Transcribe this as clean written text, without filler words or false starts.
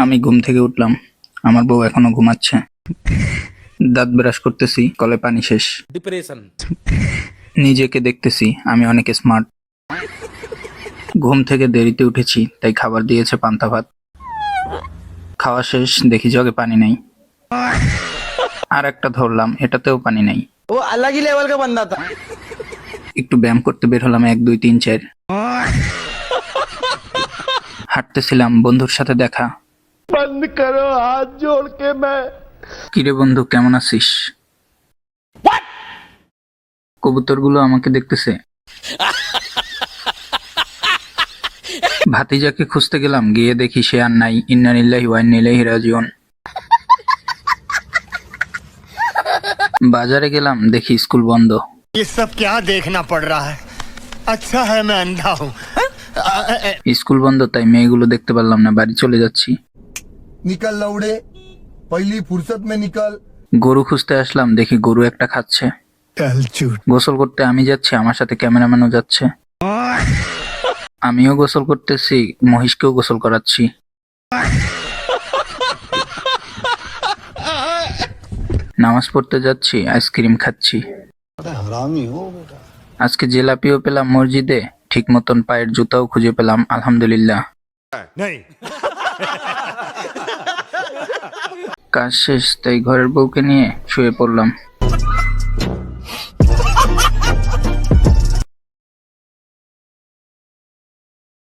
আমি ঘুম থেকে উঠলাম, আমার বউ এখনো ঘুমাচ্ছে। দাঁত ব্রাশ করতেছি, কলে পানি শেষ। ডিপ্রেশন। নিজেকে দেখতেছি আমি অনেক স্মার্ট। ঘুম থেকে দেরিতে উঠেছি, তাই খাবার দিয়েছে পান্তা ভাত। খাওয়া শেষ, দেখি জগে পানি নেই। আর একটা ধরলাম, এটাতেও পানি নেই। वो अलग ही लेवल का बंदा था। একটু ব্যায়াম করতে বের হলাম, 1 2 3 4। হাঁটতেছিলাম, বন্ধুর সাথে দেখা। बंद करो हाथ जोड़ के मैं। কিরে বন্ধু, কেমন আছিস? কবুতরগুলো আমাকে দেখতেছে। ভাতিজাকে খুঁজতে গেলাম, গিয়ে দেখি সে আর নাই। ইন্না লিল্লাহি ওয়া ইন্না ইলাইহি রাজিউন। বাজারে গেলাম, দেখি স্কুল বন্ধ। ये सब क्या देखना पड़ रहा है। अच्छा है मैं अंधा हूँ। স্কুল বন্ধ, তাই মেয়েগুলো দেখতে পারলাম না, বাড়ি চলে যাচ্ছি। निकल लौड़े, पहली फुर्सत में निकल। গরু খুঁজতে আসলাম, দেখি গরু একটা খাচ্ছে। গোসল করতে আমি যাচ্ছি, আমার সাথে ক্যামেরাম্যানও যাচ্ছে। আমিও গোসল করতেছি, মহিষকেও গোসল করাচ্ছি। নামাজ পড়তে যাচ্ছি, আইসক্রিম খাচ্ছি। আজকে জিলাপিও পেলাম মসজিদে, ঠিক মতন পায়ের জুতাও খুঁজে পেলাম, আলহামদুলিল্লাহ। কাজ শেষ, তাই ঘরের বউকে নিয়ে শুয়ে পড়লাম।